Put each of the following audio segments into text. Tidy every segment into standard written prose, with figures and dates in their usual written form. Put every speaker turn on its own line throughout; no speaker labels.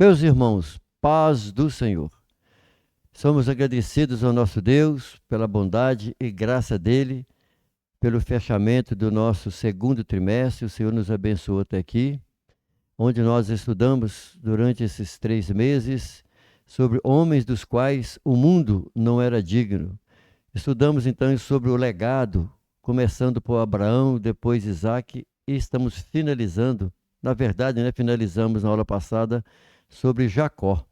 Meus irmãos, paz do Senhor. Somos agradecidos ao nosso Deus pela bondade e graça dele, pelo fechamento do nosso segundo trimestre. O Senhor nos abençoou até aqui, onde nós estudamos durante esses 3 meses sobre homens dos quais o mundo não era digno. Estudamos então sobre o legado, começando por Abraão, depois Isaque, e estamos finalizando, na verdade, finalizamos na aula passada sobre Jacó.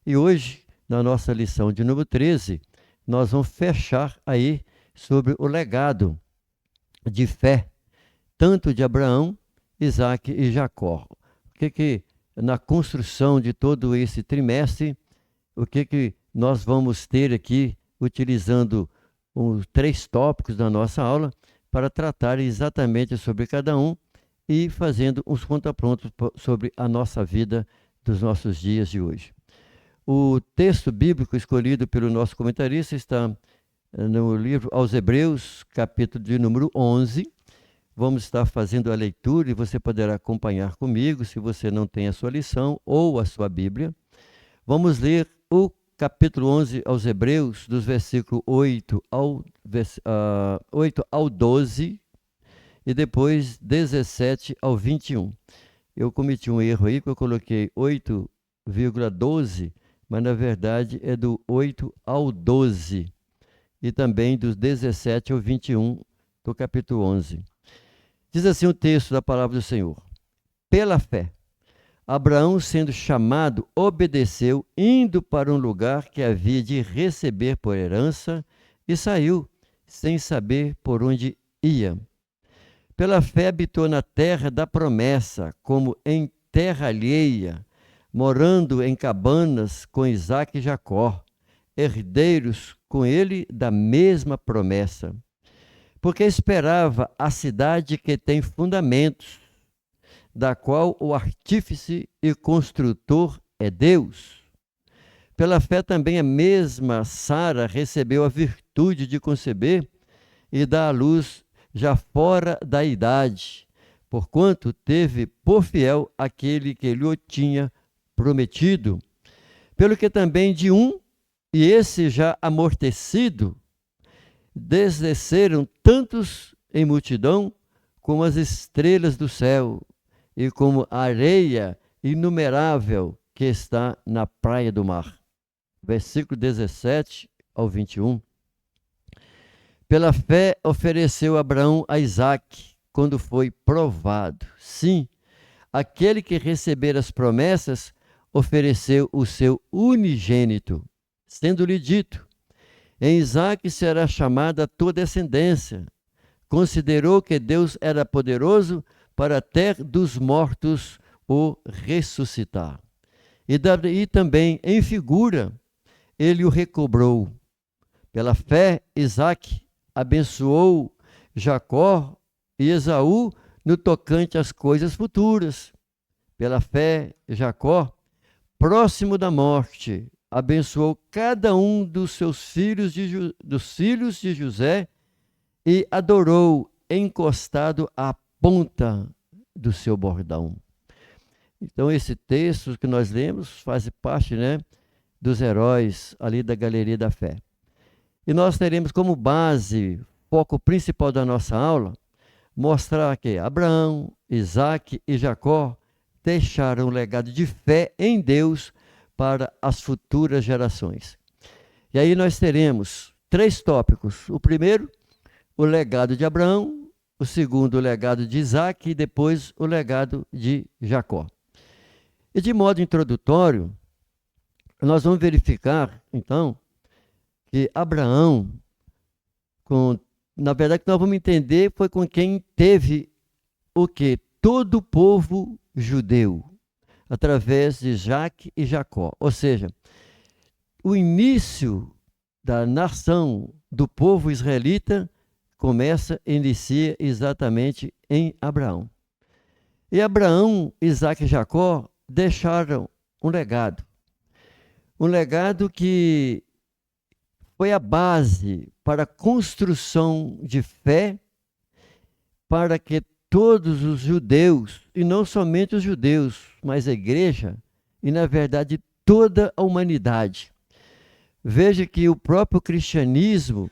E hoje, na nossa lição de número 13, nós vamos fechar aí sobre o legado de fé, tanto de Abraão, Isaque e Jacó. O que na construção de todo esse trimestre, o que nós vamos ter aqui, utilizando os 3 tópicos da nossa aula, para tratar exatamente sobre cada um e fazendo uns contrapontos sobre a nossa vida dos nossos dias de hoje. O texto bíblico escolhido pelo nosso comentarista está no livro aos Hebreus, capítulo de número 11. Vamos estar fazendo a leitura e você poderá acompanhar comigo, se você não tem a sua lição ou a sua Bíblia. Vamos ler o capítulo 11 aos Hebreus, dos versículos 8 ao 12 e depois 17 ao 21. Eu cometi um erro aí, que eu coloquei 8,12, mas na verdade é do 8 ao 12 e também dos 17 ao 21 do capítulo 11. Diz assim o texto da palavra do Senhor: pela fé, Abraão, sendo chamado, obedeceu, indo para um lugar que havia de receber por herança, e saiu, sem saber por onde ia. Pela fé habitou na terra da promessa, como em terra alheia, morando em cabanas com Isaque e Jacó, herdeiros com ele da mesma promessa. Porque esperava a cidade que tem fundamentos, da qual o artífice e construtor é Deus. Pela fé também a mesma Sara recebeu a virtude de conceber e dar à luz já fora da idade, porquanto teve por fiel aquele que lhe tinha prometido. Pelo que também de um, e esse já amortecido, desceram tantos em multidão como as estrelas do céu e como a areia inumerável que está na praia do mar. Versículo 17 ao 21. Pela fé ofereceu Abraão a Isaque, quando foi provado. Sim, aquele que receber as promessas ofereceu o seu unigênito, sendo-lhe dito: em Isaque será chamada a tua descendência. Considerou que Deus era poderoso para até dos mortos o ressuscitar. E também, em figura, ele o recobrou. Pela fé, Isaque abençoou Jacó e Esaú no tocante às coisas futuras. Pela fé, Jacó, próximo da morte, abençoou cada um dos filhos de José e adorou encostado à ponta do seu bordão. Então esse texto que nós lemos faz parte, dos heróis ali da galeria da fé. E nós teremos como base, foco principal da nossa aula, mostrar que Abraão, Isaque e Jacó deixaram um legado de fé em Deus para as futuras gerações. E aí nós teremos 3 tópicos. O primeiro, o legado de Abraão. O segundo, o legado de Isaque. E depois, o legado de Jacó. E de modo introdutório, nós vamos verificar, então, que Abraão, na verdade, que nós vamos entender, foi com quem teve o quê? Todo o povo judeu, através de Isaque e Jacó. Ou seja, o início da nação do povo israelita inicia exatamente em Abraão. E Abraão, Isaque e Jacó deixaram um legado. Um legado que foi a base para a construção de fé, para que todos os judeus, e não somente os judeus, mas a igreja, e, na verdade, toda a humanidade. Veja que o próprio cristianismo,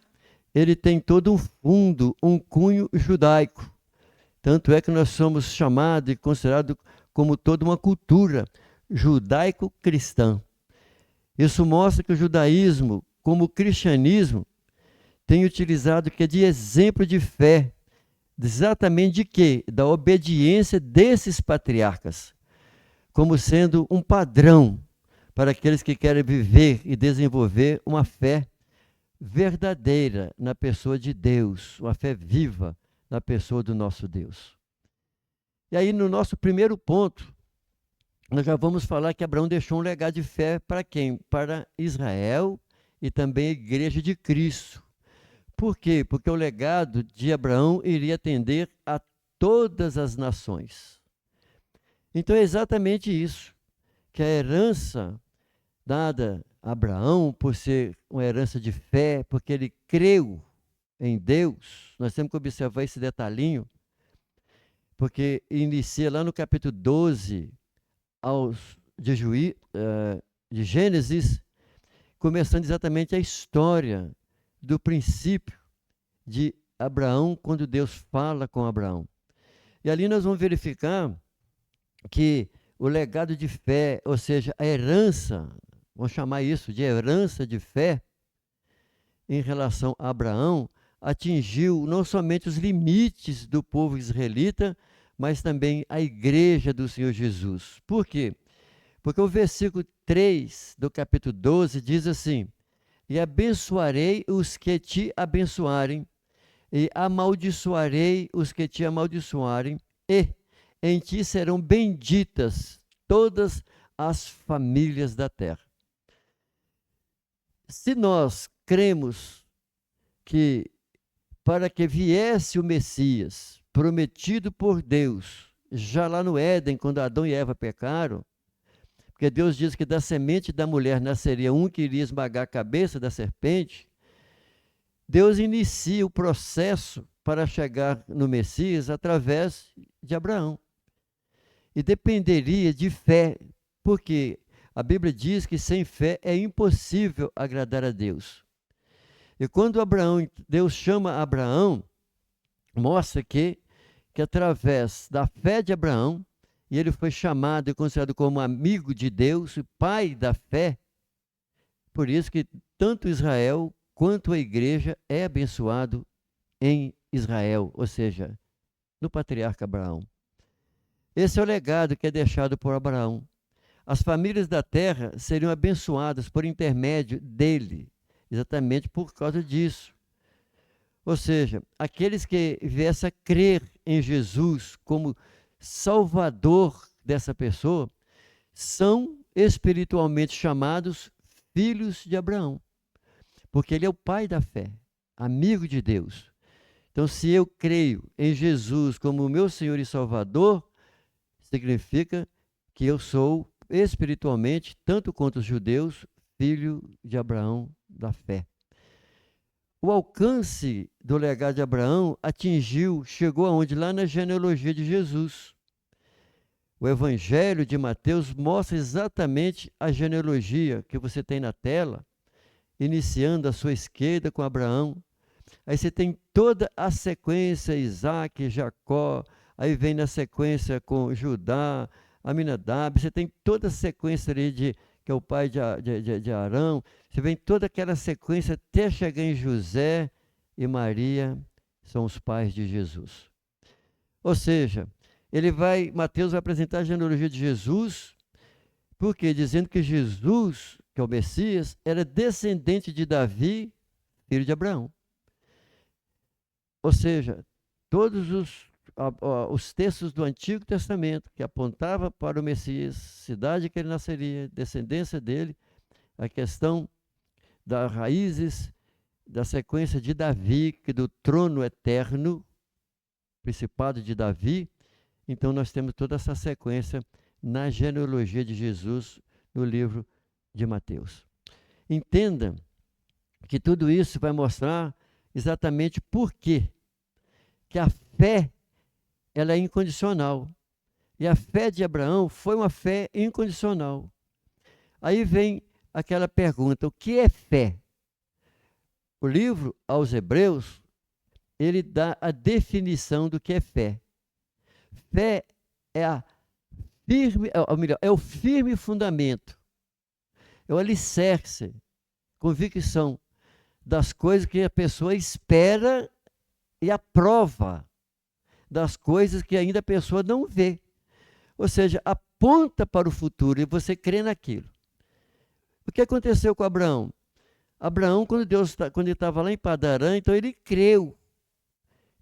ele tem todo um fundo, um cunho judaico. Tanto é que nós somos chamados e considerados como toda uma cultura judaico-cristã. Isso mostra que o judaísmo, como o cristianismo, tem utilizado que é de exemplo de fé. Exatamente de quê? Da obediência desses patriarcas, como sendo um padrão para aqueles que querem viver e desenvolver uma fé verdadeira na pessoa de Deus, uma fé viva na pessoa do nosso Deus. E aí, no nosso primeiro ponto, nós já vamos falar que Abraão deixou um legado de fé para quem? Para Israel e também a igreja de Cristo. Por quê? Porque o legado de Abraão iria atender a todas as nações. Então é exatamente isso, que a herança dada a Abraão, por ser uma herança de fé, porque ele creu em Deus, nós temos que observar esse detalhinho, porque inicia lá no capítulo 12 de Gênesis, começando exatamente a história do princípio de Abraão, quando Deus fala com Abraão. E ali nós vamos verificar que o legado de fé, ou seja, a herança, vamos chamar isso de herança de fé, em relação a Abraão, atingiu não somente os limites do povo israelita, mas também a igreja do Senhor Jesus. Por quê? Porque o versículo 3 do capítulo 12 diz assim: e abençoarei os que te abençoarem, e amaldiçoarei os que te amaldiçoarem, e em ti serão benditas todas as famílias da terra. Se nós cremos que para que viesse o Messias, prometido por Deus, já lá no Éden, quando Adão e Eva pecaram, porque Deus diz que da semente da mulher nasceria um que iria esmagar a cabeça da serpente, Deus inicia o processo para chegar no Messias através de Abraão. E dependeria de fé, porque a Bíblia diz que sem fé é impossível agradar a Deus. E quando Deus chama Abraão, mostra que através da fé de Abraão, e ele foi chamado e considerado como amigo de Deus, pai da fé, por isso que tanto Israel quanto a igreja é abençoado em Israel, ou seja, no patriarca Abraão. Esse é o legado que é deixado por Abraão. As famílias da terra seriam abençoadas por intermédio dele, exatamente por causa disso. Ou seja, aqueles que viessem a crer em Jesus como Salvador dessa pessoa, são espiritualmente chamados filhos de Abraão, porque ele é o pai da fé, amigo de Deus. Então, se eu creio em Jesus como meu Senhor e Salvador, significa que eu sou espiritualmente, tanto quanto os judeus, filho de Abraão da fé. O alcance do legado de Abraão chegou aonde? Lá na genealogia de Jesus. O Evangelho de Mateus mostra exatamente a genealogia que você tem na tela, iniciando à sua esquerda com Abraão. Aí você tem toda a sequência, Isaac, Jacó, aí vem na sequência com Judá, Aminadab, você tem toda a sequência ali que é o pai de Arão, você vem toda aquela sequência até chegar em José e Maria, são os pais de Jesus. Ou seja, Mateus vai apresentar a genealogia de Jesus, porque dizendo que Jesus, que é o Messias, era descendente de Davi, filho de Abraão. Ou seja, todos os textos do Antigo Testamento que apontavam para o Messias, cidade que ele nasceria, descendência dele, a questão das raízes, da sequência de Davi, que do trono eterno, principado de Davi. Então nós temos toda essa sequência na genealogia de Jesus no livro de Mateus. Entenda que tudo isso vai mostrar exatamente por quê que a fé ela é incondicional. E a fé de Abraão foi uma fé incondicional. Aí vem aquela pergunta: o que é fé? O livro aos Hebreus, ele dá a definição do que é fé. Fé é a firme, ou melhor, é o firme fundamento, é o alicerce, convicção das coisas que a pessoa espera e a prova das coisas que ainda a pessoa não vê. Ou seja, aponta para o futuro e você crê naquilo. O que aconteceu com Abraão? Abraão, quando ele estava lá em Padarã, então ele creu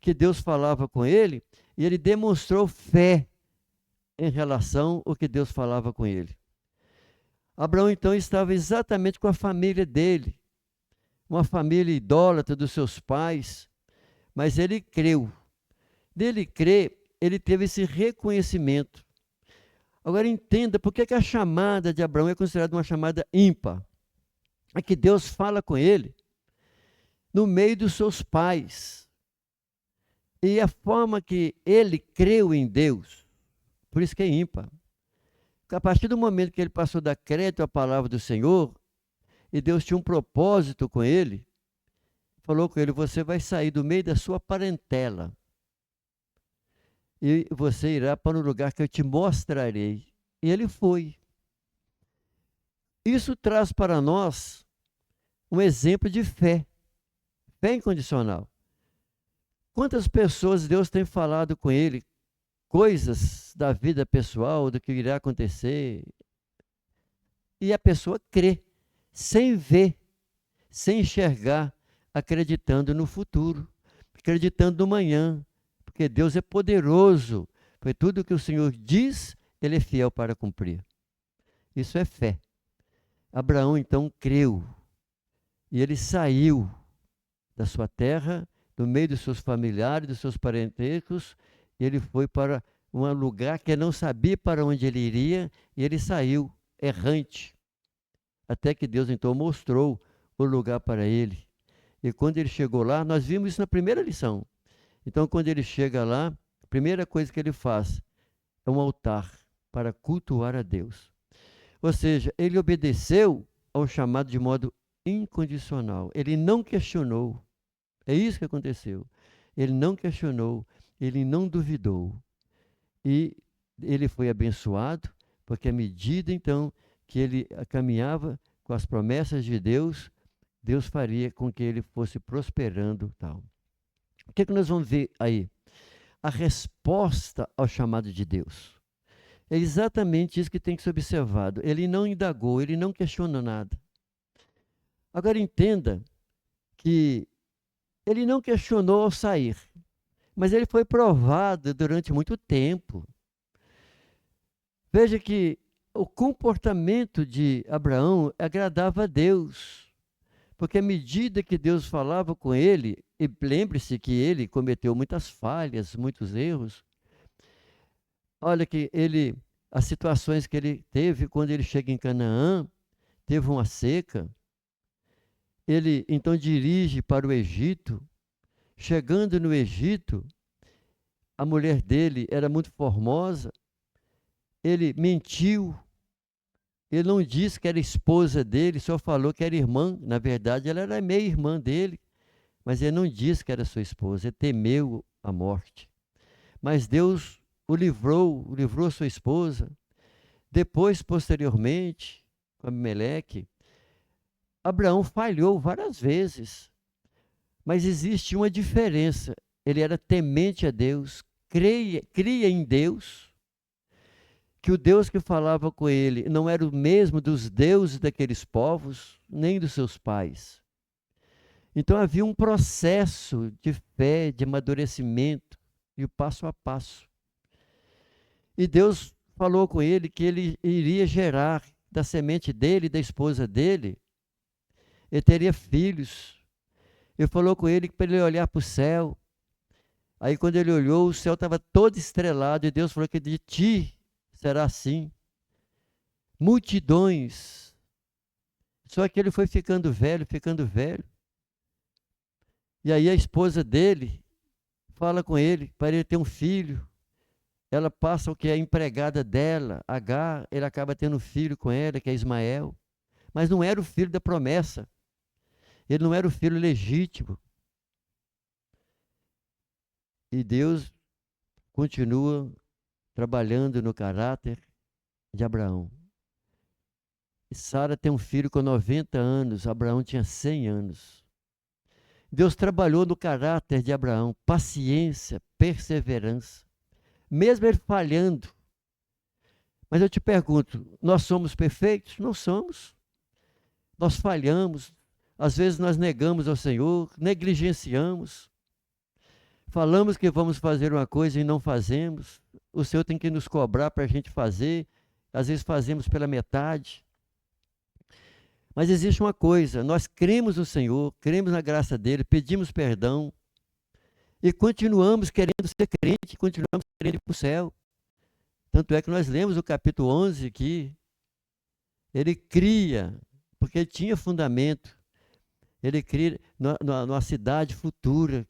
que Deus falava com ele e ele demonstrou fé em relação ao que Deus falava com ele. Abraão então estava exatamente com a família dele, uma família idólatra dos seus pais, mas ele creu. Dele crer, ele teve esse reconhecimento. Agora entenda por que a chamada de Abraão é considerada uma chamada ímpar. É que Deus fala com ele no meio dos seus pais. E a forma que ele creu em Deus, por isso que é ímpar. A partir do momento que ele passou a dar crédito à palavra do Senhor, e Deus tinha um propósito com ele, falou com ele: você vai sair do meio da sua parentela e você irá para um lugar que eu te mostrarei. E ele foi. Isso traz para nós um exemplo de fé, fé incondicional. Quantas pessoas Deus tem falado com ele, coisas da vida pessoal, do que irá acontecer, e a pessoa crê, sem ver, sem enxergar, acreditando no futuro, acreditando no amanhã, porque Deus é poderoso, porque tudo que o Senhor diz, Ele é fiel para cumprir. Isso é fé. Abraão então creu, e ele saiu da sua terra, do meio dos seus familiares, dos seus parentescos, e ele foi para um lugar que ele não sabia para onde ele iria, e ele saiu errante, até que Deus então mostrou o lugar para ele. E quando ele chegou lá, nós vimos isso na primeira lição. Então, quando ele chega lá, a primeira coisa que ele faz é um altar para cultuar a Deus. Ou seja, ele obedeceu ao chamado de modo incondicional. Ele não questionou. É isso que aconteceu. Ele não questionou, ele não duvidou. E ele foi abençoado, porque à medida então que ele caminhava com as promessas de Deus, Deus faria com que ele fosse prosperando, tal. O que nós vamos ver aí? A resposta ao chamado de Deus. É exatamente isso que tem que ser observado. Ele não indagou, ele não questionou nada. Agora entenda que ele não questionou ao sair, mas ele foi provado durante muito tempo. Veja que o comportamento de Abraão agradava a Deus, porque à medida que Deus falava com ele, e lembre-se que ele cometeu muitas falhas, muitos erros. Olha que as situações que ele teve quando ele chega em Canaã, teve uma seca, ele então dirige para o Egito. Chegando no Egito, a mulher dele era muito formosa, ele mentiu, ele não disse que era esposa dele, só falou que era irmã. Na verdade, ela era meia-irmã dele, mas ele não disse que era sua esposa, ele temeu a morte. Mas Deus o livrou sua esposa. Depois, posteriormente, com Abimeleque, Abraão falhou várias vezes, mas existe uma diferença. Ele era temente a Deus, cria em Deus, que o Deus que falava com ele não era o mesmo dos deuses daqueles povos, nem dos seus pais. Então havia um processo de fé, de amadurecimento, e o passo a passo. E Deus falou com ele que ele iria gerar da semente dele e da esposa dele, ele teria filhos. Ele falou com ele para ele olhar para o céu. Aí quando ele olhou, o céu estava todo estrelado, e Deus falou que de ti será assim. Multidões. Só que ele foi ficando velho, ficando velho. E aí a esposa dele fala com ele para ele ter um filho. ela passa o que é empregada dela, Agar, ele acaba tendo um filho com ela, que é Ismael. Mas não era o filho da promessa. Ele não era o filho legítimo. E Deus continua trabalhando no caráter de Abraão. E Sara tem um filho com 90 anos, Abraão tinha 100 anos. Deus trabalhou no caráter de Abraão, paciência, perseverança, mesmo ele falhando. Mas eu te pergunto, nós somos perfeitos? Não somos. Nós falhamos, às vezes nós negamos ao Senhor, negligenciamos, falamos que vamos fazer uma coisa e não fazemos. O Senhor tem que nos cobrar para a gente fazer, às vezes fazemos pela metade. Mas existe uma coisa, nós cremos no Senhor, cremos na graça dele, pedimos perdão e continuamos querendo ser crente, continuamos querendo ir para o céu. Tanto é que nós lemos o capítulo 11 aqui, ele cria, porque ele tinha fundamento, ele cria numa cidade futura,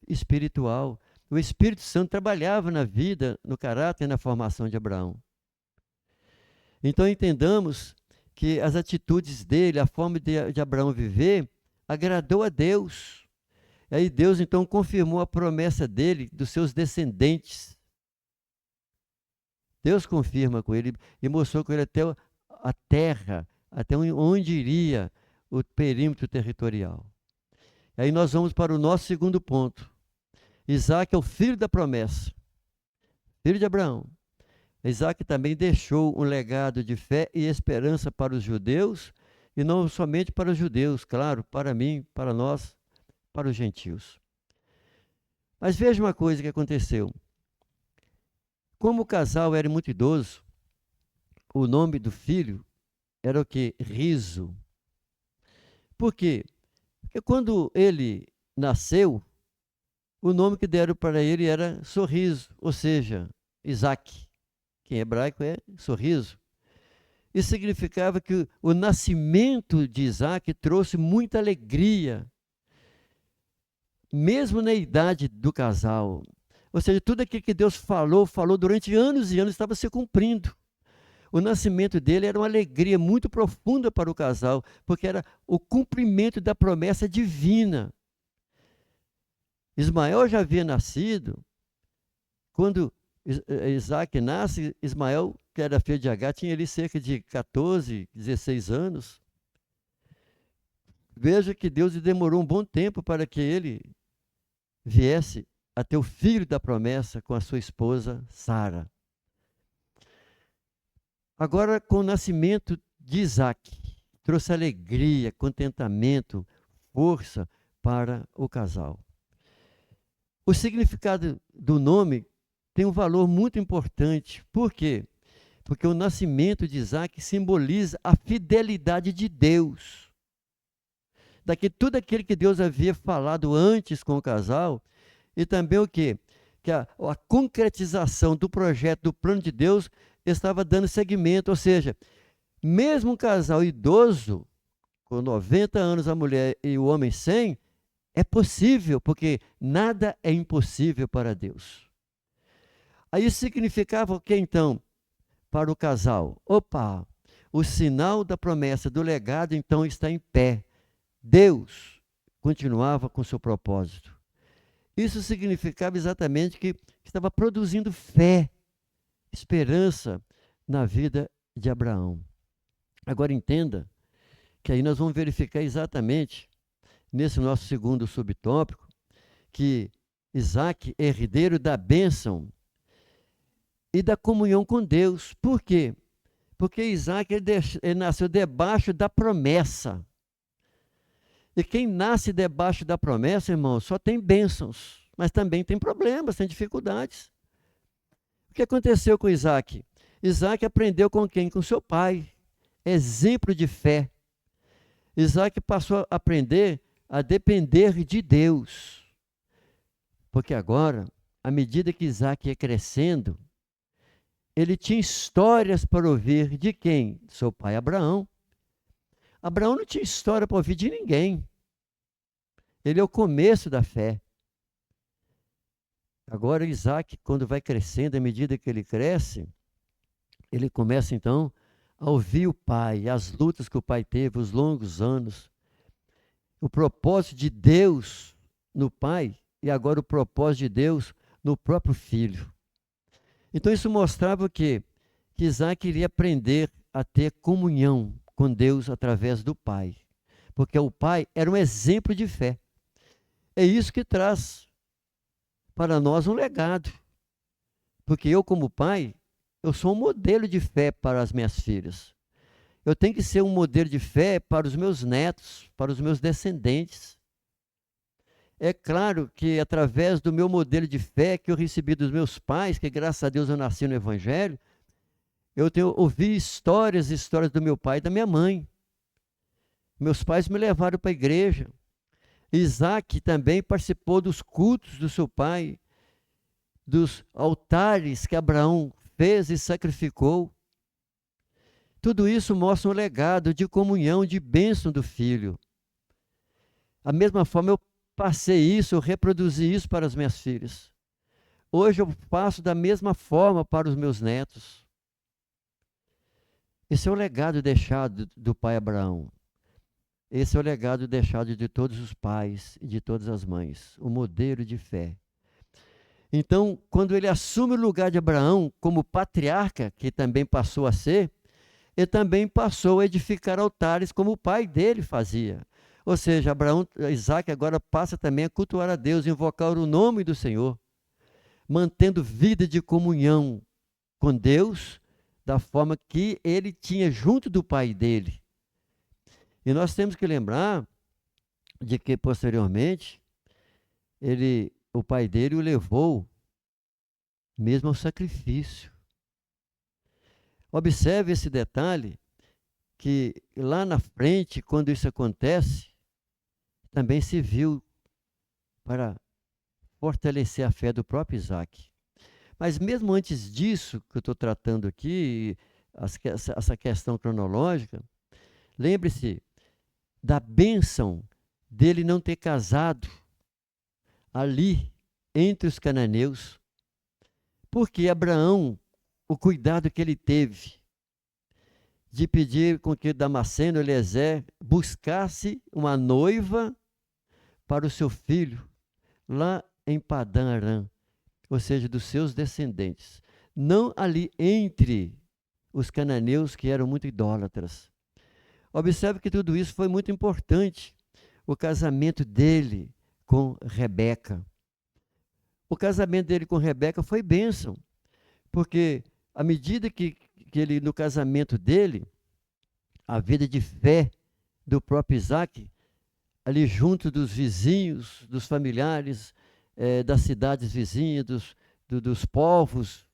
espiritual. O Espírito Santo trabalhava na vida, no caráter e na formação de Abraão. Então entendamos que as atitudes dele, a forma de Abraão viver, agradou a Deus. E aí Deus então confirmou a promessa dele, dos seus descendentes. Deus confirma com ele e mostrou com ele até a terra, até onde iria o perímetro territorial. E aí nós vamos para o nosso segundo ponto. Isaac é o filho da promessa, filho de Abraão. Isaac também deixou um legado de fé e esperança para os judeus, e não somente para os judeus, claro, para mim, para nós, para os gentios. Mas veja uma coisa que aconteceu. Como o casal era muito idoso, o nome do filho era o quê? Riso. Por quê? Porque quando ele nasceu, o nome que deram para ele era Sorriso, ou seja, Isaac, que em hebraico é sorriso. Isso significava que o nascimento de Isaac trouxe muita alegria, mesmo na idade do casal. Ou seja, tudo aquilo que Deus falou durante anos e anos, estava se cumprindo. O nascimento dele era uma alegria muito profunda para o casal, porque era o cumprimento da promessa divina. Ismael já havia nascido. Quando Isaac nasce, Ismael, que era filho de Agar, tinha ali cerca de 14, 16 anos. Veja que Deus demorou um bom tempo para que ele viesse a ter o filho da promessa com a sua esposa Sara. Agora, com o nascimento de Isaac, trouxe alegria, contentamento, força para o casal. O significado do nome tem um valor muito importante. Por quê? Porque o nascimento de Isaac simboliza a fidelidade de Deus. Tudo aquilo que Deus havia falado antes com o casal, e também o quê? Que a concretização do projeto, do plano de Deus, estava dando seguimento. Ou seja, mesmo um casal idoso, com 90 anos a mulher e o homem 100, é possível, porque nada é impossível para Deus. Aí isso significava o que então para o casal? Opa, o sinal da promessa do legado então está em pé. Deus continuava com seu propósito. Isso significava exatamente que estava produzindo fé, esperança na vida de Abraão. Agora entenda que aí nós vamos verificar exatamente, nesse nosso segundo subtópico, que Isaac é herdeiro da bênção e da comunhão com Deus. Por quê? Porque Isaac ele nasceu debaixo da promessa. E quem nasce debaixo da promessa, irmão, só tem bênçãos, mas também tem problemas, tem dificuldades. O que aconteceu com Isaac? Isaac aprendeu com quem? Com seu pai. Exemplo de fé. Isaac passou a aprender a depender de Deus. Porque agora, à medida que Isaac ia crescendo, ele tinha histórias para ouvir de quem? Seu pai Abraão. Abraão não tinha história para ouvir de ninguém. Ele é o começo da fé. Agora Isaac, quando vai crescendo, à medida que ele cresce, ele começa então a ouvir o pai, as lutas que o pai teve, os longos anos, o propósito de Deus no pai e agora o propósito de Deus no próprio filho. Então isso mostrava que Isaac iria aprender a ter comunhão com Deus através do pai, porque o pai era um exemplo de fé. É isso que traz para nós um legado, porque eu como pai, eu sou um modelo de fé para as minhas filhas. Eu tenho que ser um modelo de fé para os meus netos, para os meus descendentes. É claro que através do meu modelo de fé que eu recebi dos meus pais, que graças a Deus eu nasci no Evangelho, ouvi histórias do meu pai e da minha mãe. Meus pais me levaram para a igreja. Isaac também participou dos cultos do seu pai, dos altares que Abraão fez e sacrificou. Tudo isso mostra um legado de comunhão, de bênção do filho. Da mesma forma, eu passei isso, eu reproduzi isso para as minhas filhas. Hoje eu faço da mesma forma para os meus netos. Esse é o legado deixado do pai Abraão. Esse é o legado deixado de todos os pais e de todas as mães, o modelo de fé. Então, quando ele assume o lugar de Abraão como patriarca, que também passou a ser, ele também passou a edificar altares como o pai dele fazia. Ou seja, Isaac agora passa também a cultuar a Deus, invocar o nome do Senhor, mantendo vida de comunhão com Deus, da forma que ele tinha junto do pai dele. E nós temos que lembrar de que posteriormente o pai dele o levou mesmo ao sacrifício. Observe esse detalhe, que lá na frente, quando isso acontece, também se viu para fortalecer a fé do próprio Isaac. Mas mesmo antes disso, que eu estou tratando aqui, essa questão cronológica, lembre-se da bênção dele não ter casado ali entre os cananeus, porque Abraão, o cuidado que ele teve de pedir com que Damasceno Eliezer buscasse uma noiva para o seu filho lá em Padã Arã, ou seja, dos seus descendentes, não ali entre os cananeus que eram muito idólatras. Observe que tudo isso foi muito importante. O casamento dele com Rebeca. O casamento dele com Rebeca foi bênção, porque à medida que ele, no casamento dele, a vida de fé do próprio Isaac, ali junto dos vizinhos, dos familiares, das cidades vizinhas, dos povos,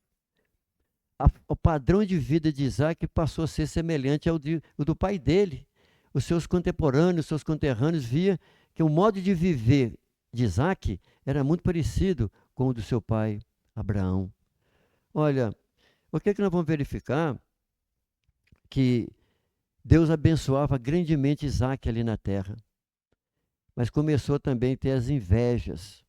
o padrão de vida de Isaac passou a ser semelhante ao do pai dele. Os seus contemporâneos, os seus conterrâneos via que o modo de viver de Isaac era muito parecido com o do seu pai Abraão. Olha, o que nós vamos verificar? Que Deus abençoava grandemente Isaac ali na terra, mas começou também a ter as invejas.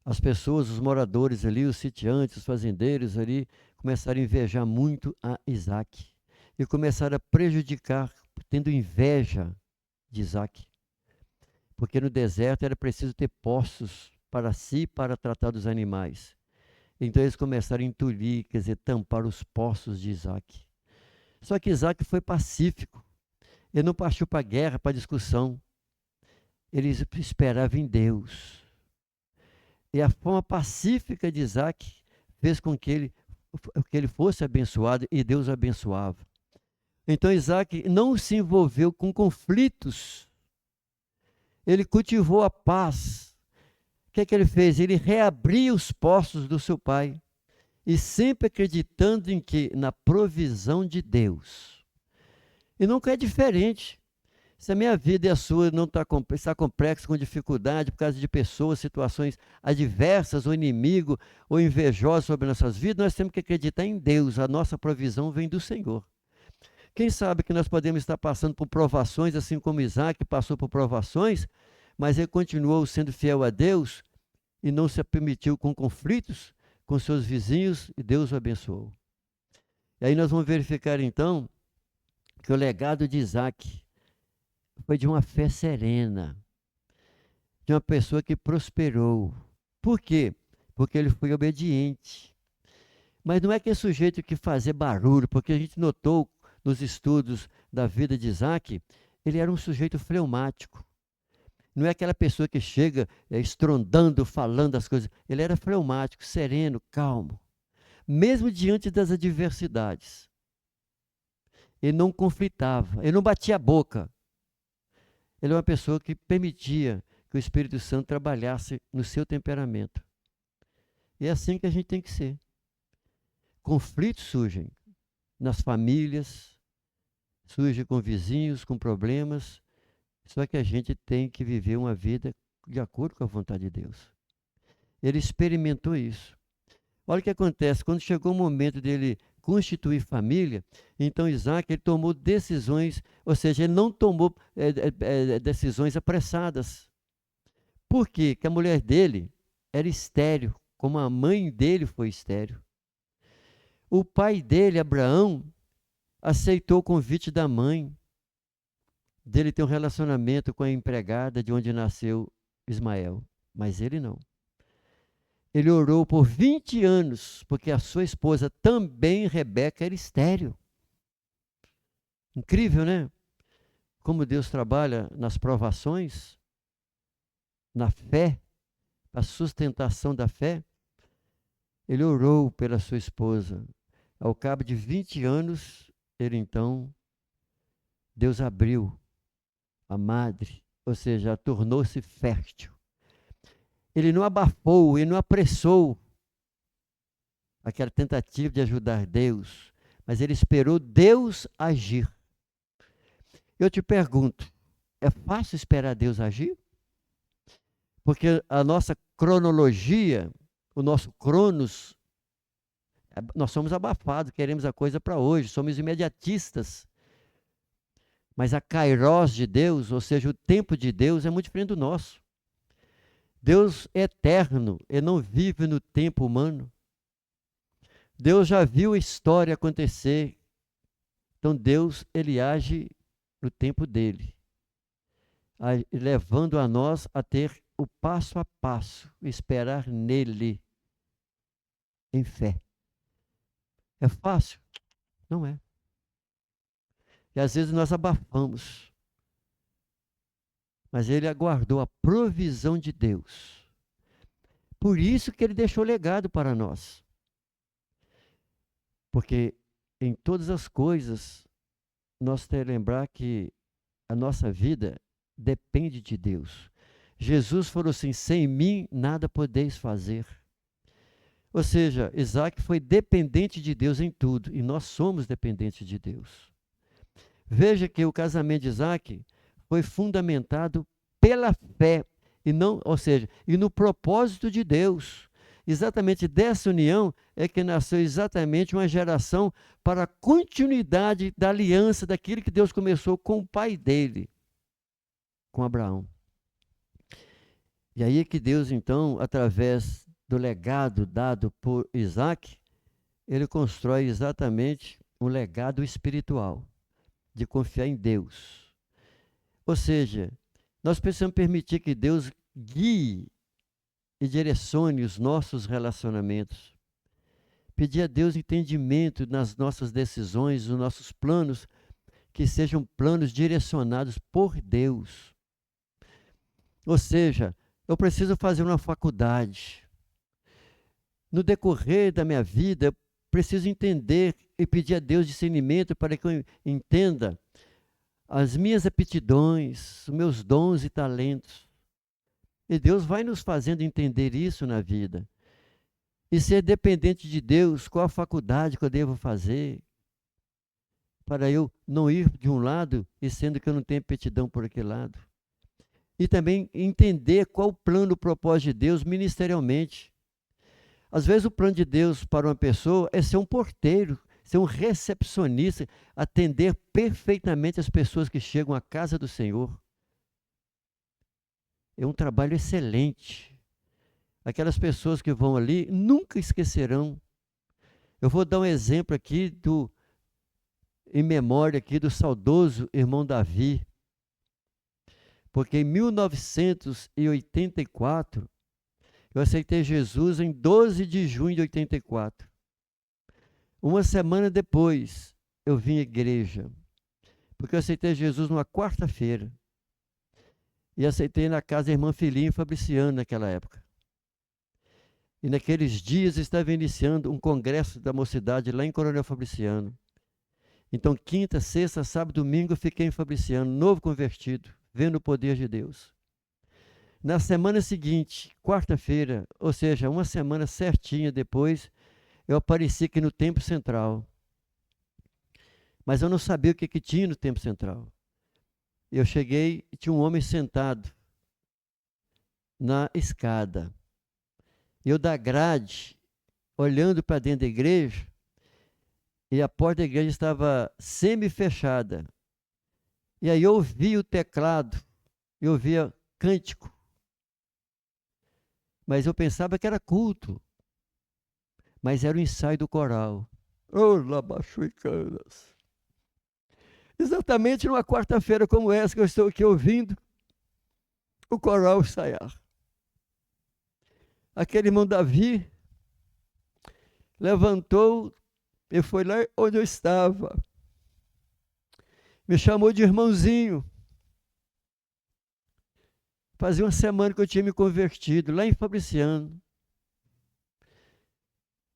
As pessoas, os moradores ali, os sitiantes, os fazendeiros ali, começaram a invejar muito a Isaac e começaram a prejudicar, tendo inveja de Isaac. Porque no deserto era preciso ter poços para si, para tratar dos animais. Então eles começaram a entulir, quer dizer, tampar os poços de Isaac. Só que Isaac foi pacífico. Ele não partiu para a guerra, para a discussão. Ele esperava em Deus. E a forma pacífica de Isaac fez com que ele fosse abençoado e Deus o abençoava. Então Isaac não se envolveu com conflitos. Ele cultivou a paz. O que ele fez? Ele reabria os poços do seu pai. E sempre acreditando em que? Na provisão de Deus. E nunca é diferente. Se a minha vida e a sua não está complexa, com dificuldade, por causa de pessoas, situações adversas, ou inimigo, ou invejoso sobre nossas vidas, nós temos que acreditar em Deus. A nossa provisão vem do Senhor. Quem sabe que nós podemos estar passando por provações, assim como Isaac passou por provações, mas ele continuou sendo fiel a Deus, e não se permitiu com conflitos com seus vizinhos, e Deus o abençoou. E aí nós vamos verificar então que o legado de Isaac foi de uma fé serena, de uma pessoa que prosperou. Por quê? Porque ele foi obediente. Mas não é aquele sujeito que fazia barulho, porque a gente notou nos estudos da vida de Isaac, ele era um sujeito fleumático. Não é aquela pessoa que chega estrondando, falando as coisas. Ele era fleumático, sereno, calmo. Mesmo diante das adversidades. Ele não conflitava, ele não batia a boca. Ele é uma pessoa que permitia que o Espírito Santo trabalhasse no seu temperamento. E é assim que a gente tem que ser. Conflitos surgem nas famílias, surgem com vizinhos, com problemas, só que a gente tem que viver uma vida de acordo com a vontade de Deus. Ele experimentou isso. Olha o que acontece, quando chegou o momento dele constituir família, então Isaac ele tomou decisões, ou seja, ele não tomou decisões apressadas. Por quê? Porque a mulher dele era estéril, como a mãe dele foi estéril. O pai dele, Abraão, aceitou o convite da mãe dele ter um relacionamento com a empregada de onde nasceu Ismael, mas ele não. Ele orou por 20 anos, porque a sua esposa também, Rebeca, era estéril. Incrível, né? Como Deus trabalha nas provações, na fé, a sustentação da fé. Ele orou pela sua esposa. Ao cabo de 20 anos, ele então, Deus abriu a madre, ou seja, tornou-se fértil. Ele não abafou, ele não apressou aquela tentativa de ajudar Deus, mas ele esperou Deus agir. Eu te pergunto, é fácil esperar Deus agir? Porque a nossa cronologia, o nosso cronos, nós somos abafados, queremos a coisa para hoje, somos imediatistas. Mas a kairos de Deus, ou seja, o tempo de Deus é muito diferente do nosso. Deus é eterno, ele não vive no tempo humano. Deus já viu a história acontecer. Então Deus, ele age no tempo dele, levando a nós a ter o passo a passo, esperar nele, em fé. É fácil? Não é. E às vezes nós abafamos. Mas ele aguardou a provisão de Deus. Por isso que ele deixou legado para nós. Porque em todas as coisas, nós temos que lembrar que a nossa vida depende de Deus. Jesus falou assim: sem mim nada podeis fazer. Ou seja, Isaac foi dependente de Deus em tudo, e nós somos dependentes de Deus. Veja que o casamento de Isaac foi fundamentado pela fé, e não, ou seja, e no propósito de Deus. Exatamente dessa união é que nasceu exatamente uma geração para a continuidade da aliança, daquilo que Deus começou com o pai dele, com Abraão. E aí é que Deus, então, através do legado dado por Isaac, ele constrói exatamente um legado espiritual, de confiar em Deus. Ou seja, nós precisamos permitir que Deus guie e direcione os nossos relacionamentos. Pedir a Deus entendimento nas nossas decisões, nos nossos planos, que sejam planos direcionados por Deus. Ou seja, eu preciso fazer uma faculdade. No decorrer da minha vida, eu preciso entender e pedir a Deus discernimento para que eu entenda as minhas aptidões, os meus dons e talentos. E Deus vai nos fazendo entender isso na vida. E ser dependente de Deus, qual a faculdade que eu devo fazer, para eu não ir de um lado, e sendo que eu não tenho aptidão por aquele lado. E também entender qual o plano, o propósito de Deus ministerialmente. Às vezes o plano de Deus para uma pessoa é ser um porteiro, ser um recepcionista, atender perfeitamente as pessoas que chegam à casa do Senhor. É um trabalho excelente. Aquelas pessoas que vão ali nunca esquecerão. Eu vou dar um exemplo aqui em memória aqui do saudoso irmão Davi, porque em 1984 eu aceitei Jesus em 12 de junho de 84. Uma semana depois eu vim à igreja, porque eu aceitei Jesus numa quarta-feira e aceitei na casa da irmã Filinha Fabriciano naquela época. E naqueles dias estava iniciando um congresso da mocidade lá em Coronel Fabriciano. Então, quinta, sexta, sábado, domingo, eu fiquei em Fabriciano, novo convertido, vendo o poder de Deus. Na semana seguinte, quarta-feira, ou seja, uma semana certinha depois, eu apareci aqui no Templo Central. Mas eu não sabia o que tinha no Templo Central. Eu cheguei e tinha um homem sentado na escada. Eu da grade, olhando para dentro da igreja, e a porta da igreja estava semi-fechada. E aí eu ouvi o teclado, eu ouvia cântico. Mas eu pensava que era culto. Mas era o ensaio do coral. Oh, labachuicanas. Exatamente numa quarta-feira como essa que eu estou aqui ouvindo o coral ensaiar. Aquele irmão Davi levantou e foi lá onde eu estava. Me chamou de irmãozinho. Fazia uma semana que eu tinha me convertido, lá em Fabriciano.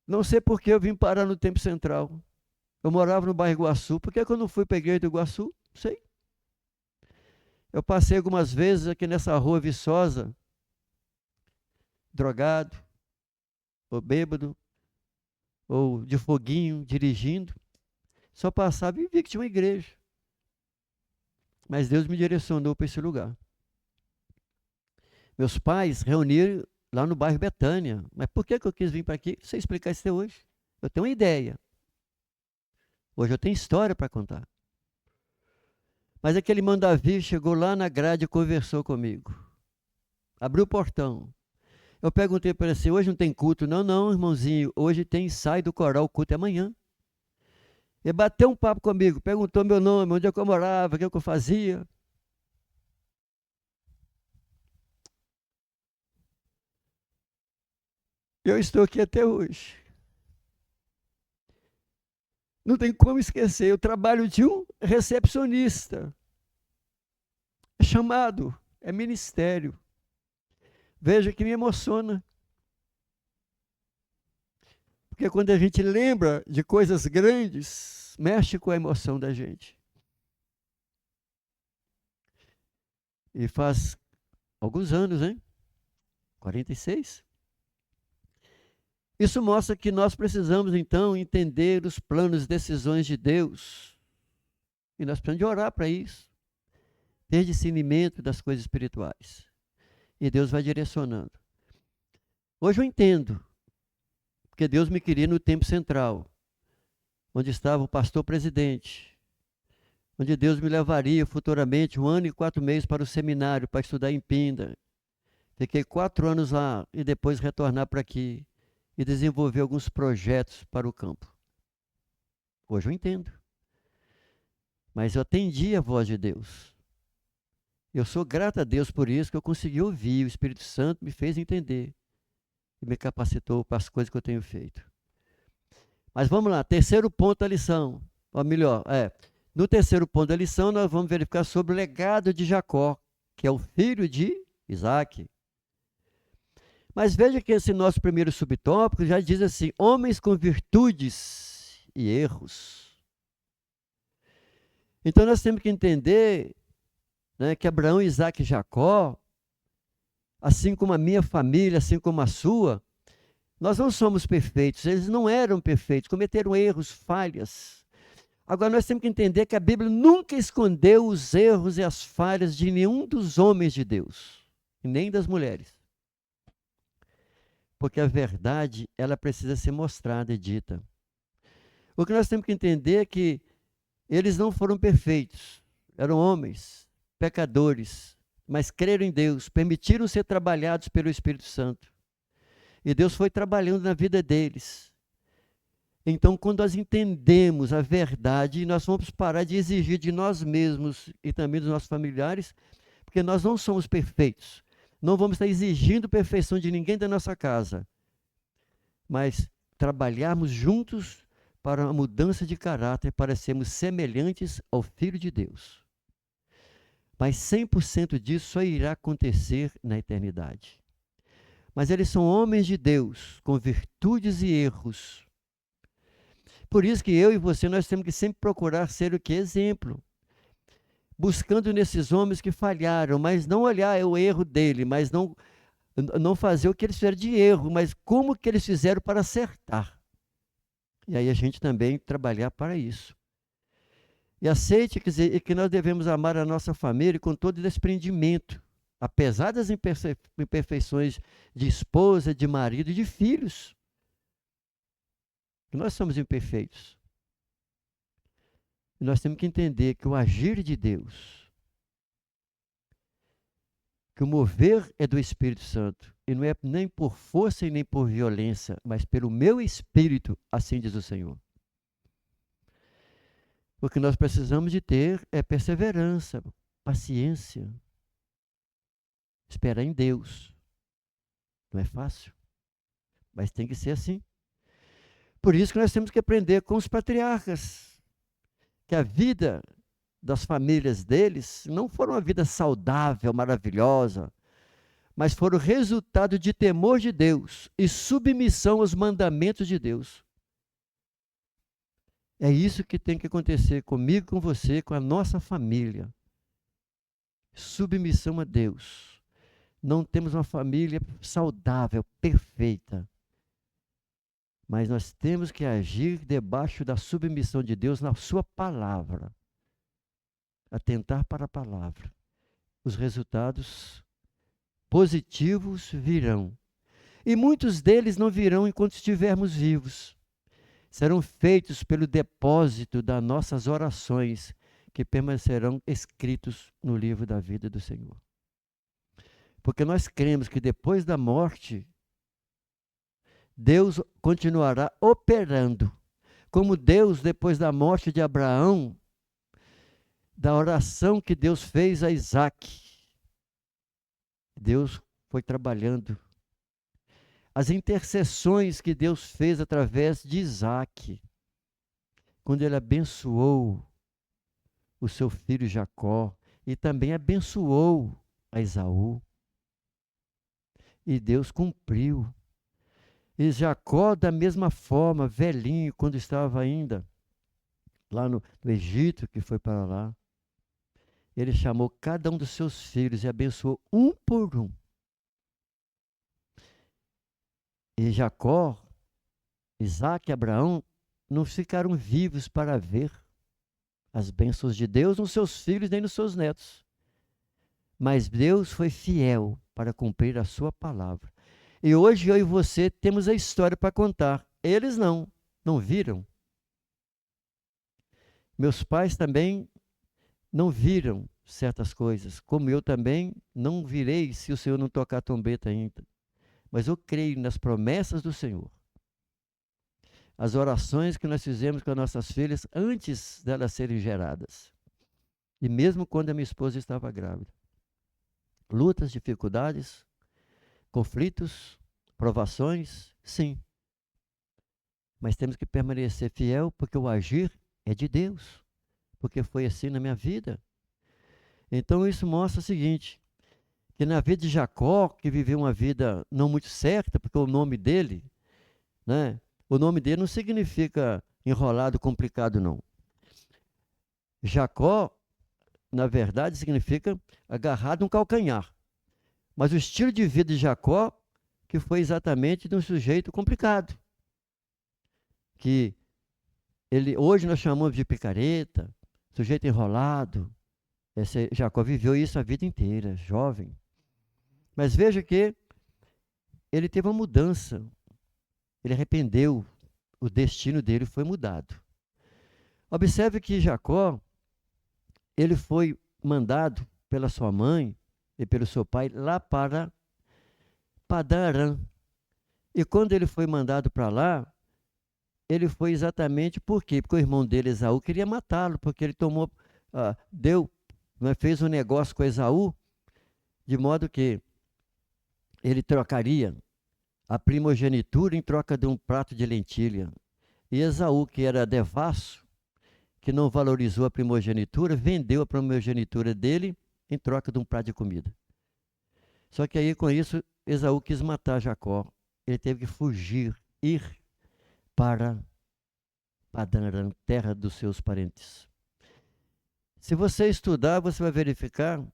Não sei por que eu vim parar no Templo Central. Eu morava no bairro Iguaçu. Por que eu não fui para a igreja do Iguaçu? Não sei. Eu passei algumas vezes aqui nessa rua Viçosa, drogado, ou bêbado, ou de foguinho, dirigindo. Só passava e vi que tinha uma igreja. Mas Deus me direcionou para esse lugar. Meus pais reuniram lá no bairro Betânia. Mas por que eu quis vir para aqui? Não sei explicar isso até hoje. Eu tenho uma ideia. Hoje eu tenho história para contar. Mas aquele irmão Davi chegou lá na grade e conversou comigo. Abriu o portão. Eu perguntei para ele assim, hoje não tem culto? Não, não, irmãozinho, hoje tem ensaio do coral, o culto é amanhã. Ele bateu um papo comigo, perguntou meu nome, onde é que eu morava, o que eu fazia. Eu estou aqui até hoje. Não tem como esquecer o trabalho de um recepcionista. É chamado, é ministério. Veja que me emociona. Porque quando a gente lembra de coisas grandes, mexe com a emoção da gente. E faz alguns anos, hein? 46. Isso mostra que nós precisamos, então, entender os planos e decisões de Deus. E nós precisamos de orar para isso. Ter discernimento das coisas espirituais. E Deus vai direcionando. Hoje eu entendo. Porque Deus me queria no Templo Central. Onde estava o pastor presidente. Onde Deus me levaria futuramente 1 ano e 4 meses para o seminário, para estudar em Pinda. Fiquei 4 anos lá e depois retornar para aqui. E desenvolver alguns projetos para o campo. Hoje eu entendo. Mas eu atendi a voz de Deus. Eu sou grato a Deus por isso, que eu consegui ouvir. O Espírito Santo me fez entender. E me capacitou para as coisas que eu tenho feito. Mas vamos lá, terceiro ponto da lição. Ou melhor, no terceiro ponto da lição, nós vamos verificar sobre o legado de Jacó, que é o filho de Isaac. Mas veja que esse nosso primeiro subtópico já diz assim, homens com virtudes e erros. Então nós temos que entender, né, que Abraão, Isaac e Jacó, assim como a minha família, assim como a sua, nós não somos perfeitos, eles não eram perfeitos, cometeram erros, falhas. Agora nós temos que entender que a Bíblia nunca escondeu os erros e as falhas de nenhum dos homens de Deus, e nem das mulheres. Porque a verdade, ela precisa ser mostrada e dita. O que nós temos que entender é que eles não foram perfeitos, eram homens, pecadores, mas creram em Deus, permitiram ser trabalhados pelo Espírito Santo. E Deus foi trabalhando na vida deles. Então, quando nós entendemos a verdade, nós vamos parar de exigir de nós mesmos e também dos nossos familiares, porque nós não somos perfeitos. Não vamos estar exigindo perfeição de ninguém da nossa casa, mas trabalharmos juntos para a mudança de caráter, para sermos semelhantes ao Filho de Deus. Mas 100% disso só irá acontecer na eternidade. Mas eles são homens de Deus, com virtudes e erros. Por isso que eu e você, nós temos que sempre procurar ser o que? Exemplo. Buscando nesses homens que falharam, mas não olhar o erro dele, mas não fazer o que eles fizeram de erro, mas como que eles fizeram para acertar. E aí a gente também trabalhar para isso. E aceite, quer dizer, que nós devemos amar a nossa família com todo desprendimento, apesar das imperfeições de esposa, de marido e de filhos. Nós somos imperfeitos. E nós temos que entender que o agir de Deus, que o mover é do Espírito Santo, e não é nem por força e nem por violência, mas pelo meu Espírito, assim diz o Senhor. O que nós precisamos de ter é perseverança, paciência, esperar em Deus. Não é fácil, mas tem que ser assim. Por isso que nós temos que aprender com os patriarcas, que a vida das famílias deles não foi uma vida saudável, maravilhosa, mas foram resultado de temor de Deus e submissão aos mandamentos de Deus. É isso que tem que acontecer comigo, com você, com a nossa família. Submissão a Deus. Não temos uma família saudável, perfeita. Mas nós temos que agir debaixo da submissão de Deus na sua palavra. Atentar para a palavra. Os resultados positivos virão. E muitos deles não virão enquanto estivermos vivos. Serão feitos pelo depósito das nossas orações, que permanecerão escritos no livro da vida do Senhor. Porque nós cremos que depois da morte, Deus continuará operando. Como Deus, depois da morte de Abraão, da oração que Deus fez a Isaac, Deus foi trabalhando. As intercessões que Deus fez através de Isaac, quando ele abençoou o seu filho Jacó, e também abençoou a Esaú. E Deus cumpriu. E Jacó, da mesma forma, velhinho, quando estava ainda lá no Egito, que foi para lá, ele chamou cada um dos seus filhos e abençoou um por um. E Jacó, Isaac e Abraão não ficaram vivos para ver as bênçãos de Deus nos seus filhos nem nos seus netos. Mas Deus foi fiel para cumprir a sua palavra. E hoje eu e você temos a história para contar. Eles não viram. Meus pais também não viram certas coisas, como eu também não virei se o Senhor não tocar a trombeta ainda. Mas eu creio nas promessas do Senhor. As orações que nós fizemos com as nossas filhas antes delas serem geradas. E mesmo quando a minha esposa estava grávida. Lutas, dificuldades, conflitos, provações, sim. Mas temos que permanecer fiel, porque o agir é de Deus. Porque foi assim na minha vida. Então isso mostra o seguinte, que na vida de Jacó, que viveu uma vida não muito certa, porque o nome dele, né? O nome dele não significa enrolado, complicado, não. Jacó, na verdade, significa agarrado no calcanhar. Mas o estilo de vida de Jacó, que foi exatamente de um sujeito complicado. Que hoje nós chamamos de picareta, sujeito enrolado. Jacó viveu isso a vida inteira, jovem. Mas veja que ele teve uma mudança. Ele arrependeu. O destino dele foi mudado. Observe que Jacó, ele foi mandado pela sua mãe e pelo seu pai lá para Padã Arã, E quando ele foi mandado para lá, ele foi exatamente por quê? Porque o irmão dele, Esaú, queria matá-lo, porque ele tomou, fez um negócio com Esaú, de modo que ele trocaria a primogenitura em troca de um prato de lentilha. E Esaú, que era devasso, que não valorizou a primogenitura, vendeu a primogenitura dele em troca de um prato de comida. Só que aí, com isso, Esaú quis matar Jacó. Ele teve que fugir, ir para Padã Arã, terra dos seus parentes. Se você estudar, você vai verificar,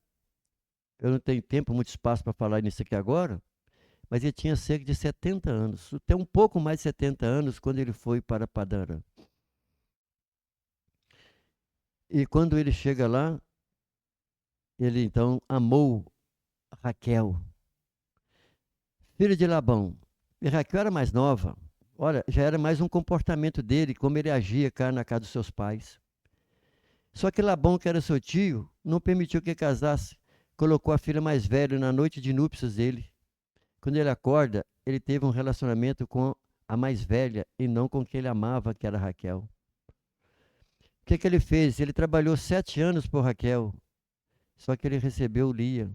eu não tenho tempo, muito espaço para falar nisso aqui agora, mas ele tinha cerca de 70 anos, até um pouco mais de 70 anos, quando ele foi para Padã Arã. E quando ele chega lá, ele então amou Raquel, filha de Labão. E Raquel era mais nova. Olha, já era mais um comportamento dele, como ele agia cá na casa dos seus pais. Só que Labão, que era seu tio, não permitiu que casasse. Colocou a filha mais velha na noite de núpcias dele. Quando ele acorda, ele teve um relacionamento com a mais velha e não com quem ele amava, que era Raquel. O que ele fez? Ele trabalhou 7 anos por Raquel, só que ele recebeu Lia.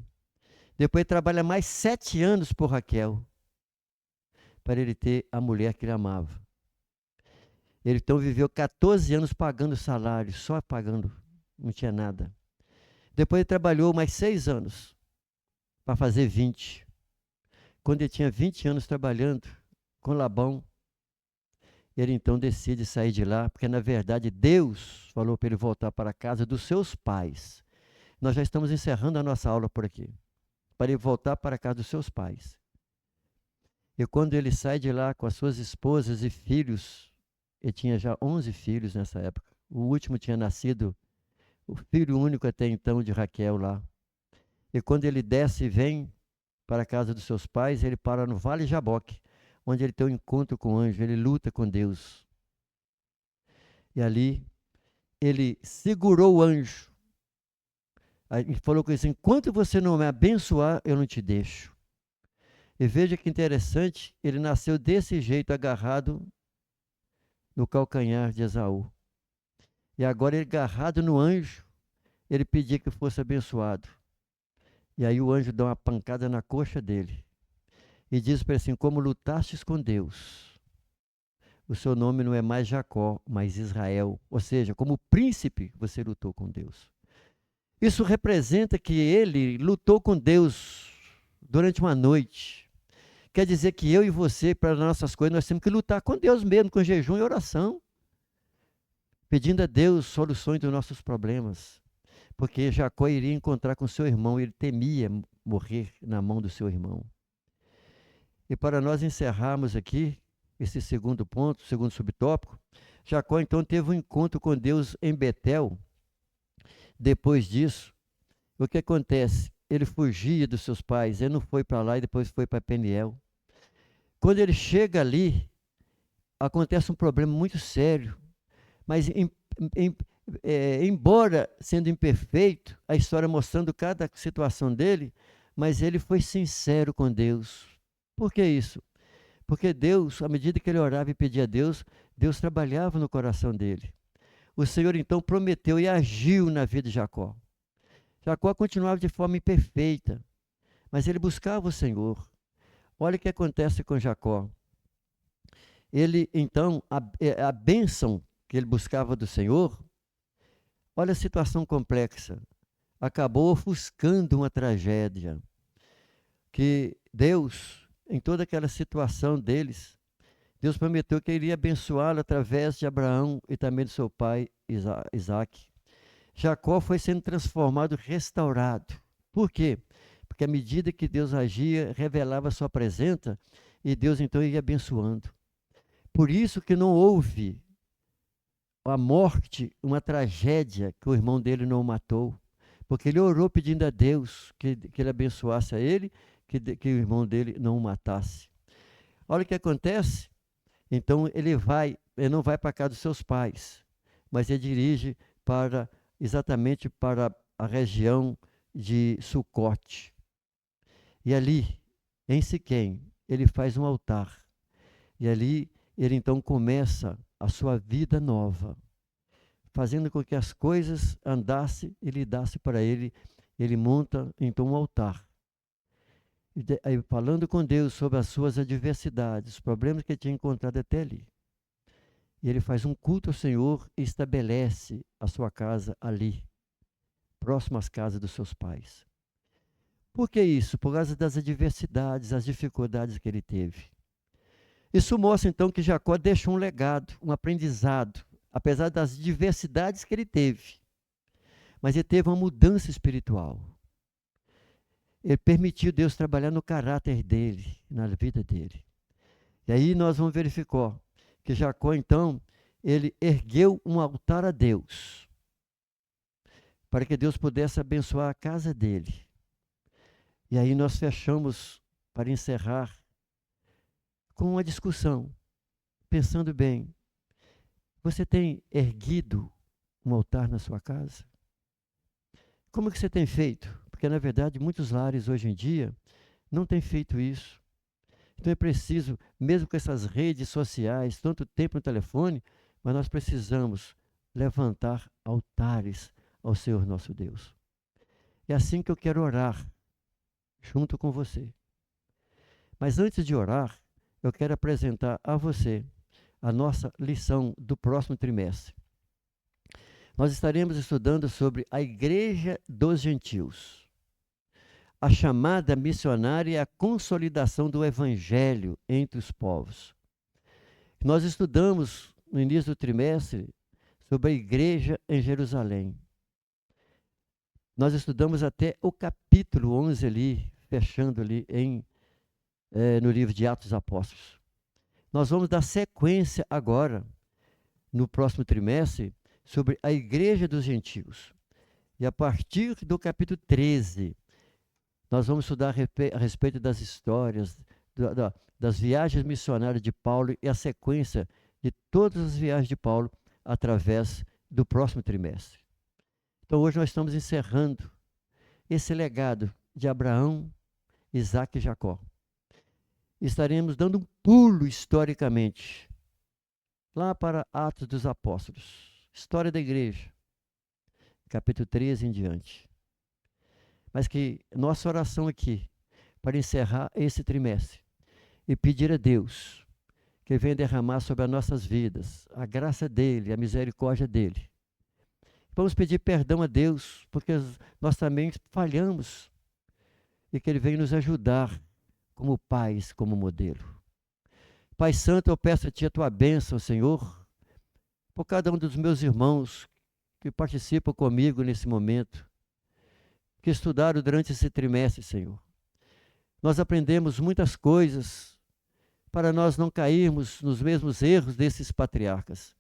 Depois ele trabalha mais 7 anos por Raquel, para ele ter a mulher que ele amava. Ele então viveu 14 anos pagando salário, só pagando, não tinha nada. Depois ele trabalhou mais 6 anos, para fazer 20. Quando ele tinha 20 anos trabalhando com Labão, ele então decide sair de lá, porque na verdade Deus falou para ele voltar para a casa dos seus pais. Nós já estamos encerrando a nossa aula por aqui. Para ele voltar para a casa dos seus pais. E quando ele sai de lá com as suas esposas e filhos, ele tinha já 11 filhos nessa época. O último tinha nascido, o filho único até então de Raquel lá. E quando ele desce e vem para a casa dos seus pais, ele para no Vale Jaboque, onde ele tem um encontro com o anjo, ele luta com Deus. E ali, ele segurou o anjo. E falou com ele assim, enquanto você não me abençoar, eu não te deixo. E veja que interessante, ele nasceu desse jeito, agarrado no calcanhar de Esaú. E agora ele agarrado no anjo, ele pedia que fosse abençoado. E aí o anjo dá uma pancada na coxa dele. E diz para ele assim, como lutastes com Deus, o seu nome não é mais Jacó, mas Israel. Ou seja, como príncipe, você lutou com Deus. Isso representa que ele lutou com Deus durante uma noite. Quer dizer que eu e você, para as nossas coisas, nós temos que lutar com Deus mesmo, com jejum e oração. Pedindo a Deus soluções dos nossos problemas. Porque Jacó iria encontrar com seu irmão, ele temia morrer na mão do seu irmão. E para nós encerrarmos aqui esse segundo ponto, segundo subtópico, Jacó então teve um encontro com Deus em Betel. Depois disso, o que acontece? Ele fugia dos seus pais, ele não foi para lá e depois foi para Peniel. Quando ele chega ali, acontece um problema muito sério, mas embora sendo imperfeito, a história mostrando cada situação dele, mas ele foi sincero com Deus. Por que isso? Porque Deus, à medida que ele orava e pedia a Deus, Deus trabalhava no coração dele. O Senhor então prometeu e agiu na vida de Jacó. Jacó continuava de forma imperfeita, mas ele buscava o Senhor. Olha o que acontece com Jacó. Ele, então, a bênção que ele buscava do Senhor, olha a situação complexa, acabou ofuscando uma tragédia. Que Deus, em toda aquela situação deles, Deus prometeu que iria abençoá-lo através de Abraão e também do seu pai Isaac. Jacó foi sendo transformado, restaurado. Por quê? Porque à medida que Deus agia, revelava a sua presença e Deus então ia abençoando. Por isso que não houve a morte, uma tragédia que o irmão dele não o matou. Porque ele orou pedindo a Deus que ele abençoasse a ele, que o irmão dele não o matasse. Olha o que acontece. Então ele não vai para a casa dos seus pais, mas ele dirige exatamente para a região de Sucote. E ali, em Siquém, ele faz um altar. E ali ele então começa a sua vida nova, fazendo com que as coisas andassem e lidassem para ele. Ele monta então um altar. Aí, falando com Deus sobre as suas adversidades, os problemas que ele tinha encontrado até ali. E ele faz um culto ao Senhor e estabelece a sua casa ali, próximo às casas dos seus pais. Por que isso? Por causa das adversidades, as dificuldades que ele teve. Isso mostra então que Jacó deixou um legado, um aprendizado, apesar das diversidades que ele teve. Mas ele teve uma mudança espiritual. Ele permitiu Deus trabalhar no caráter dele, na vida dele. E aí nós vamos verificar que Jacó, então, ele ergueu um altar a Deus, para que Deus pudesse abençoar a casa dele. E aí nós fechamos, para encerrar, com uma discussão, pensando bem. Você tem erguido um altar na sua casa? Como que você tem feito? Porque, na verdade, muitos lares hoje em dia não têm feito isso. Então é preciso, mesmo com essas redes sociais, tanto tempo no telefone, mas nós precisamos levantar altares ao Senhor nosso Deus. É assim que eu quero orar, junto com você. Mas antes de orar, eu quero apresentar a você a nossa lição do próximo trimestre. Nós estaremos estudando sobre a Igreja dos Gentios, a chamada missionária e a consolidação do Evangelho entre os povos. Nós estudamos no início do trimestre sobre a igreja em Jerusalém. Nós estudamos até o capítulo 11 ali, fechando ali no livro de Atos dos Apóstolos. Nós vamos dar sequência agora, no próximo trimestre, sobre a igreja dos gentios. E a partir do capítulo 13, nós vamos estudar a respeito das histórias, das viagens missionárias de Paulo e a sequência de todas as viagens de Paulo através do próximo trimestre. Então hoje nós estamos encerrando esse legado de Abraão, Isaac e Jacó. Estaremos dando um pulo historicamente, lá para Atos dos Apóstolos, história da igreja, capítulo 13 em diante. Mas que nossa oração aqui, para encerrar esse trimestre, e pedir a Deus que Ele venha derramar sobre as nossas vidas a graça dEle, a misericórdia dEle. Vamos pedir perdão a Deus, porque nós também falhamos, e que Ele venha nos ajudar como pais, como modelo. Pai Santo, eu peço a Ti a Tua bênção, Senhor, por cada um dos meus irmãos que participam comigo nesse momento, que estudaram durante esse trimestre, Senhor. Nós aprendemos muitas coisas para nós não cairmos nos mesmos erros desses patriarcas.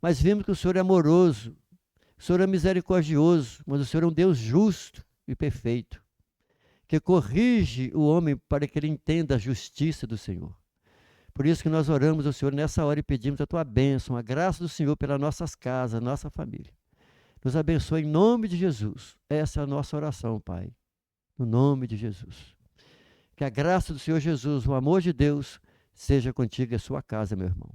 Mas vimos que o Senhor é amoroso, o Senhor é misericordioso, mas o Senhor é um Deus justo e perfeito, que corrige o homem para que ele entenda a justiça do Senhor. Por isso que nós oramos ao Senhor nessa hora e pedimos a Tua bênção, a graça do Senhor pelas nossas casas, nossa família. Nos abençoe em nome de Jesus. Essa é a nossa oração, Pai. No nome de Jesus. Que a graça do Senhor Jesus, o amor de Deus, seja contigo e a sua casa, meu irmão.